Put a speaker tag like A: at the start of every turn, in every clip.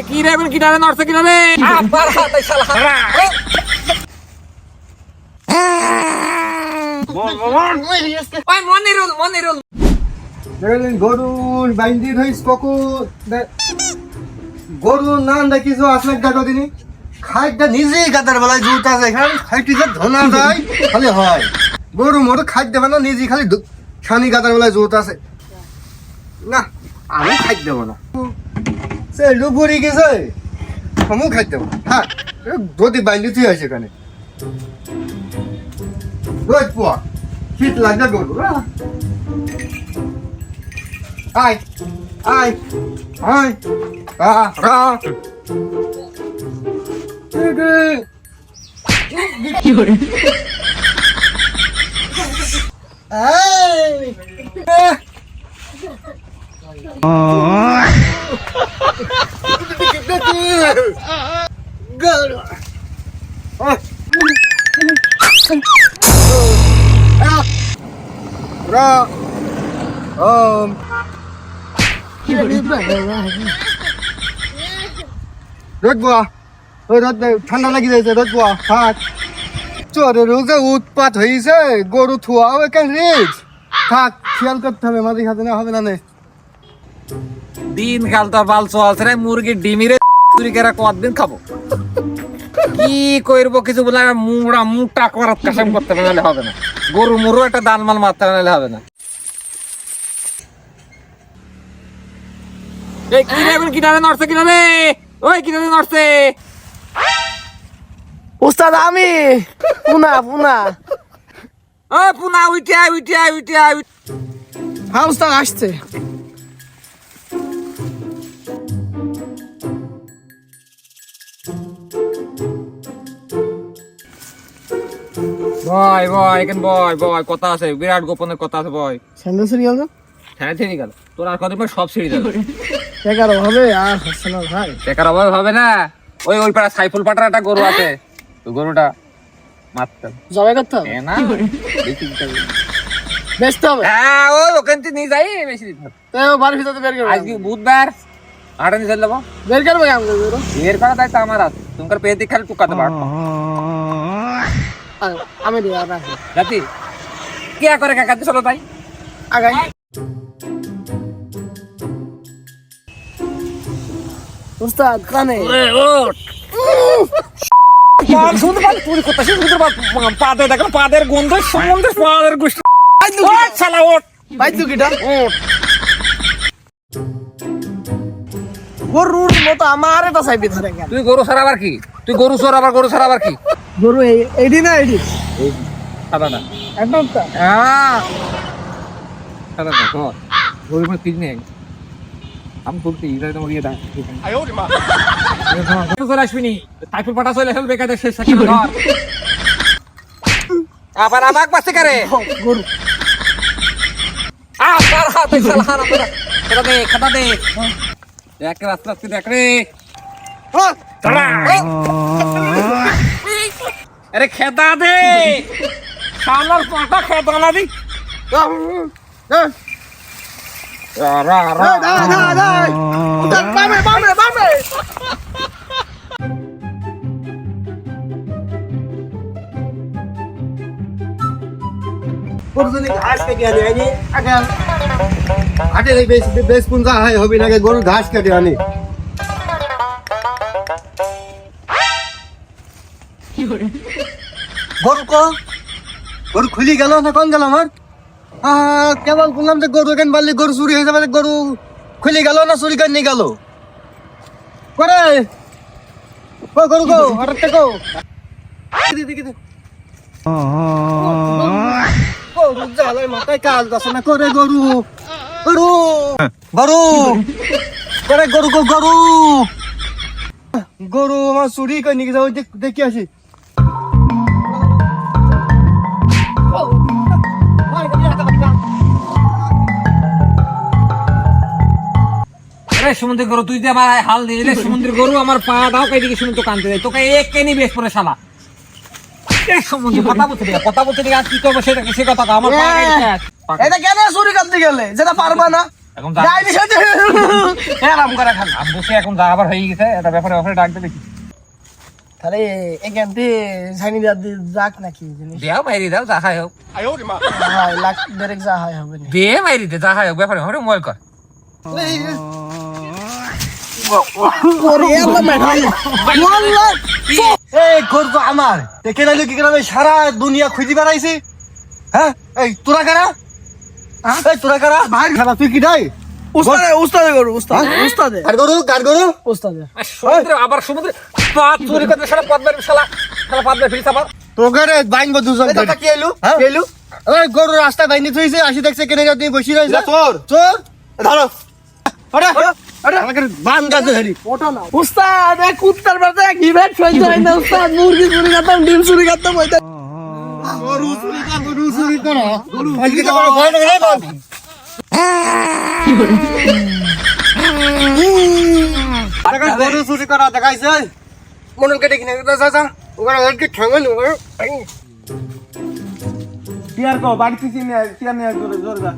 A: কি রে কি ডালে নড়ছে কি রে আবার হাতে শালা মনিরুল
B: গরুর বাইন্দি ধইস ককু গরুর নাম দেখিস আসলে গাটো দিনি খাইটা নিজেই গাদার বেলায় জুতা যায় খাইটি যে ধনা যায় খালি হয় গরু মোর খাইতে দেবে না নিজে খালি খানি গাদার বেলায় জুতা আছে না আমি খাইতে দেবো না সে লুবুরি গেছে আমিও খাইতে দেবো হ্যাঁ যদি বাইন্দি তুই আছে এখানে রোজ পোয়া শীত লাগবে গরু আয় আয় আয় রা কি করে রোদ বোয়া ওই রোদ ঠান্ডা লাগি যাইছে রোদ বোয়া থাক চোরের যে উৎপাত হয়েছে গরু থুয়াও এখান রিচ থাক খেয়াল করতে হবে মাঝে খাতে না হবে না নে
A: দিন কাল তো বাল চলছে রে মুরগির ডিমিরে চুরি করে কতদিন খাবো কি করবো কিছু বলে মুড়া মুটা করার কাসাম করতে নাহলে হবে না গরু মুরু একটা দানমাল মারতে নাহলে হবে না এই কি রে কি ডালে নড়ছে কি রে ওই কি ডালে নড়ছে
C: উস্তাদ আমি পুনা
A: ও পুনা উইটা
C: হ্যাঁ উস্তাদ আসছে
A: বয় এখানে বয় কথা আছে বিরাট গোপনের কথা আছে বয়
C: স্যান্ডেল সিরিয়াল না
A: হ্যাঁ ঠিক গেল তোর আর কতদিন সব ছিঁড়ে যাবে
C: টাকার হবে আর হচ্ছে না ভাই
A: টাকার অভাব হবে না ওই পাড়া সাইফুল পাটার একটা গরু আছে তো গরুটা মারতে
C: জবাই করতে হবে
A: না
C: বেচতে হবে
A: হ্যাঁ ও ওখান থেকে নিয়ে যাই বেশি দিতে হবে
C: তো বাড়ির ভিতরে বের করবে
A: আজকে বুধবার হাটে নিয়ে যাবো
C: বের করবে কেমন করবে
A: বের করা দায়িত্ব আমার আছে তোমার পেয়ে দিয়ে খালি টুকাতে পারবো
C: আমি দিই আর রাখি
A: জাতি কি করে কাকাতে চলো তাই
C: আগাই উস্তাদ কানে
A: পাদের দেখো পাদের গন্ধ সম্বন্ধে পাদের গোষ্ঠী শালা ওঠ
C: বাইদু কিটা গরুর মতো আমার এটা চাইবি ধরে গেল
A: তুই গরু ছাড়া আবার কি তুই গরু ছাড়া আবার কি
C: গরু এইডি না এইডি
A: সাদা না
C: একদম তো
A: সাদা না গরু মানে কিনে নেই আমি বলতে ইদাই তোমার ইয়ে দাও চলে আসবিনি সাইফুল পাটা চলে আসবে বেকার শেষ সাকিব ঘর আবার আমাক বাঁচতে কারে
C: গরু
A: আবার হাতে শালা খাতা দে দেখ রাস্তা দেখ রে আরে খেদা দে শালার পাটা খেদা না দি
C: বামে
B: ঘাস কেটে আনি আগে হাটে বেশ পুঞ্জা হয় হবি না গরু ঘাস কেটে আনি গরু খুলি গেল না কোন গেল আমার কেবল বললাম যে গরু এখানে বাড়লি গরু চুরি হয়ে যাবে গরু খুলি গেল না চুরি করে নিয়ে গেল করে গরু গো হঠাৎ গো গরু জ্বালায় মাথায় কাজ আছে না করে গরু গরু গরু করে গরু গরু গরু আমার চুরি করে নিয়ে যাও দেখি আসি
A: সমুদ্র গরু তুই যে আমার হাল দিলে সমুদ্র গরু আমার পা দাও কে দিকে সমুদ্র কানতে দেয় তোকে একে নি বেশ করে শালা সমুদ্র কথা বলতে দিকে আর কি করবো সেটা সে কথা আমার পা
C: এটা কেন চুরি করতে গেলে যেটা পারবা না
A: এখন যা
C: যাই বিষয় এরাম করে খান
A: আমি বসে এখন যা আবার হয়ে গেছে এটা ব্যাপারে ডাক দে দেখি
C: তাহলে এখান থেকে জানি যাক নাকি জিনিস
A: দেও মাইরি দাও যা খাই হোক
C: হয় লাখ দেড়েক যা হয় হবে না
A: দে মাইরি দে যা খাই হোক ব্যাপারে হরে মোবাইল কর
C: ওরে আল্লাহ ম্যাডাম আল্লাহ
B: এই গরু তো আমার দেখে নাইলে কি করে সারা দুনিয়া খুঁজি বেড়াইছি হ্যাঁ এই তোরা কারা এই তোরা কারা বাইরে খারাপ তুই কি ডাই
C: উস্তাদে করো উস্তাদে
B: গার গরু
C: উস্তাদে
A: সমুদ্রে আবার সমুদ্রে পাত চুরি করতে শালা পদ্মার শালা পদ্মার ফিরিস আবার
B: তোকে রে বাইনবো দুজন
C: এটা কি এলু
B: হ্যাঁ?
C: এলু
B: ওই গরু রাস্তা বাইনি থইছে আসি দেখছে কেনে তুমি বসি রইছ চোর চোর ধরো আরে আরে আমাকে বান গাছে ধরি
C: ওটা না উস্তাদ এক কুত্তার বাচ্চা এক ইভেন্ট সহ্য হয় না উস্তাদ মুরগি চুরি করতাম ডিম চুরি করতাম ওইটা
B: গরু চুরি করো আজকে তো বড় ভয় লাগে বল গরু চুরি করা দেখাইছে মনন কেটে কিনে চাচা ওখানে ওকে ঠেঙ্গল
D: টিয়ার কো বাড়িতে টিয়ার নিয়ে জোরে জোরে যা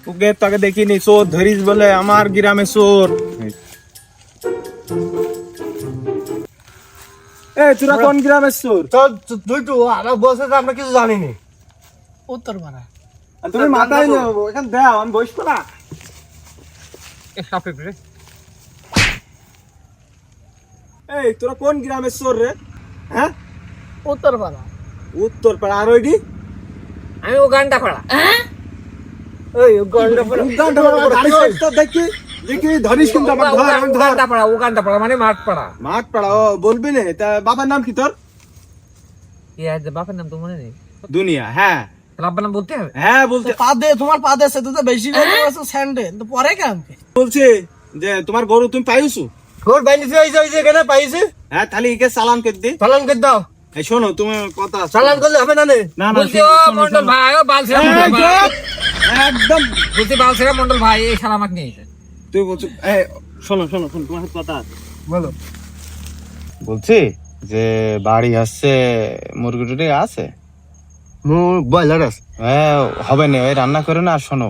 D: ওকে তোকে দেখিনি চোর ধরিস বলে আমার গ্রামে চোর এ তোরা কোন গ্রামের চোর
B: তো তুই তো আমরা বলছে যে আমরা কিছু জানিনি
C: উত্তর পাড়া
D: আর তুমি মাথায় নেবো এখান দাও আমি বসবো না
A: এ সাপে রে
D: এই তোরা কোন গ্রামের চোর রে হ্যাঁ
C: উত্তর পাড়া
D: উত্তর পাড়া আর ওইডি
A: আমি ও গানটা পড়া
C: ওই গন্ডা পাড়া
D: গানটা গাড়ি তো দেখি দেখি ধরিস কিন্তু আমার ধর আমার ধর
A: ও গানটা পড়া মানে মাঠ পড়া
D: মাঠ পাড়া ও বলবি না তা বাবার নাম কি তোর
A: কি আছে বাপের নাম তো মনে নেই
D: দুনিয়া হ্যাঁ
A: বাবার নাম বলতে হবে
D: হ্যাঁ বলতে
C: পা দে তোমার পা দে সে তো বেশি করে আছে স্যান্ডেল তো পরে কেন
D: বলছে যে তোমার গরু তুমি পাইছো
B: তোর বাইনি হইছে কেন পাইছে
D: হ্যাঁ তাহলে একে সালাম করে দি
B: চালান করে দাও
D: এই শোনো তুমি কথা
B: চালান করলে হবে না নে
D: না না
A: বলছি ও মন্ডল ভাই ও বালছেরা মন্ডল ভাই
D: একদম
A: বলছি বালছেরা মন্ডল ভাই এই শালা আমাকে নিয়ে এসে
D: তুই বলছো এই শোনো শোনো শোনো তোমার সাথে কথা আছে
B: বলো
E: বলছি যে বাড়ি আসছে মুরগি টুটি আছে
B: বয়লার আছে
E: হ্যাঁ হবে না ওই রান্না করে না আর শোনো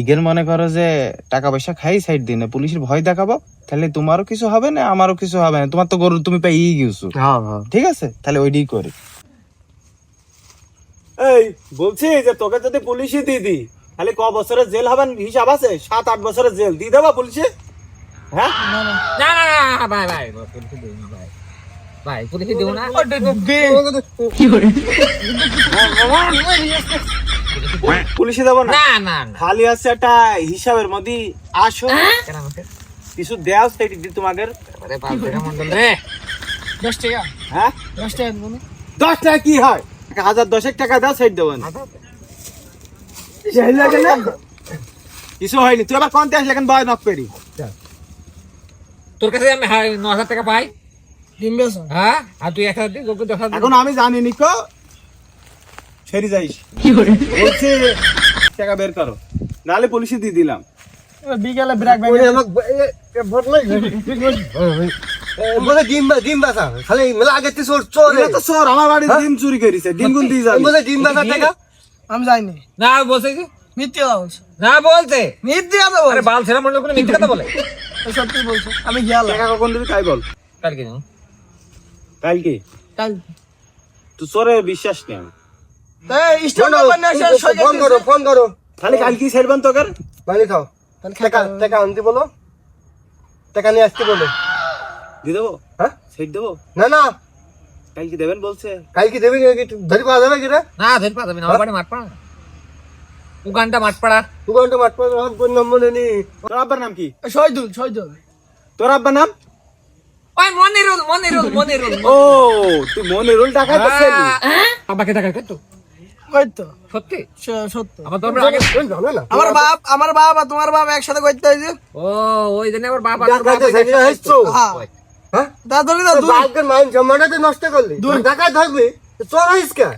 E: ইগের মনে করো যে টাকা পয়সা খাই সাইড দিন পুলিশের ভয় দেখাবো তাহলে তোমারও কিছু হবে না আমারও কিছু হবে না তোমার তো গরু তুমি পেয়ে গেছো
B: হ্যাঁ হ্যাঁ
E: ঠিক আছে তাহলে ওইটাই করি
D: এই বলছি যে তোকে যদি পুলিশে দিয়ে দি তাহলে ক বছরের জেল হবে হিসাব আছে 7-8 বছরের জেল দিয়ে দেবা পুলিশে হ্যাঁ
A: না না না ভাই ভাই পুলিশে দেব না ভাই ভাই পুলিশে দেব না
D: পুলিশে দেবো না
A: না না না
D: খালি আছে একটা হিসাবের মধ্যে আসো
A: কেন আমাকে
D: কিছু দেও সেই দিদি তোমাকে
A: আরে বালছেরা মন্ডল রে
C: 10 টাকা
D: হ্যাঁ
C: 10 টাকা দেবো
D: 10 টাকা কি হয় 1010 টাকা দাও সাইড দেবো না কিছু হয়নি তুই আবার কোনতে আসলে এখন বয় নক করি
A: তোর কাছে আমি 9000 টাকা পাই
C: ডিম বেছো
A: হ্যাঁ আর তুই 1000 দিস গোকে 10,000
D: এখন আমি জানি নিকো সেরি যাইস বলছি টাকা বের করো নালে পুলিশে দিয়ে দিলাম
C: বিকেলে ব্রেক
B: ওই আমাক ভোট নাই বলে ডিম বাসা খালি মেলা আগে তে চোর চোর
D: এটা তো চোর আমার বাড়ির ডিম চুরি করেছে ডিম গুন দিয়ে যাবে
B: বলে ডিম বাসা টাকা
C: আমি যাইনি
A: না বলছে কি
C: মিথ্যে কথা বলছো
A: না বলছে
C: মিথ্যে কথা
A: আরে
C: বলছো
A: বালছেরা মন্ডল কোনো মিথ্যে কথা বলে
C: সত্যি বলছো আমি গেলাম
D: টাকা কখন দিবি তাই বল
A: কালকে যাও
D: কালকে
C: কাল
D: তুই চোরের বিশ্বাস নেই আমি
C: এই স্ট্যান্ড ওপেন না
B: ফোন করো
D: খালি কালকে ছেড়বেন তোকে
B: পানি খাও টাকা আনতে বলো টাকা নিয়ে আসতে বলো
D: দিয়ে দেবো
B: হ্যাঁ
D: ছেড়ে দেবো
B: না না
D: কালকে দেবেন বলছে
B: কাল কি দেবে ধরি পাওয়া যাবে কি রে
A: না ধরে পা যাবে না আমার বাড়ি মাঠ পাড়া উগানটা মাঠ পাড়া
B: দু ঘন্টা মাঠ পাওয়া কোন নম্বর নেই
D: তোর আব্বার নাম কি
C: শহীদুল
D: তোর আব্বার নাম
A: ওই মনিরুল
D: ও তুই মনিরুল টাকা পাচ্ছিস
A: আমাকে টাকা কত
C: কই তো
A: সত্যি
C: সত্য
A: আমার তো আগে
B: জানো না
C: আমার বাপ আর তোমার বাপ একসাথে করতে হইছে
A: ও ওই জন্য আবার বাবা
B: টাকাতে সেটা হইছো হ্যাঁ
C: দাদুরি না দুই
B: বাপকে মান সম্মানটা নষ্ট করলি টাকা থাকবে চোর হইস কে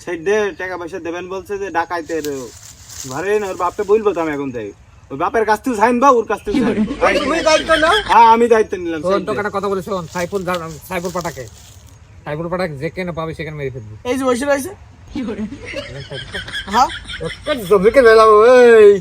D: সাইড দে টাকা পয়সা দেবেন বলছে যে ডাকাইতের ঘরে না ওর বাপকে বলবো তো আমি এখন যাই ওই বাপের কাছ থেকে যাইন বা ওর কাছ থেকে
B: তুমি দায়িত্ব না
D: হ্যাঁ আমি দায়িত্ব নিলাম
A: তোর টাকাটা কথা বলে শোন সাইফুল পাটাকে সাইবুল পাঠা যেখানে পাবে সেখানে মেরে ফেলবো।
C: এই যে বসে রয়েছে হ্যাঁ
B: জমিকে বেলাবো এই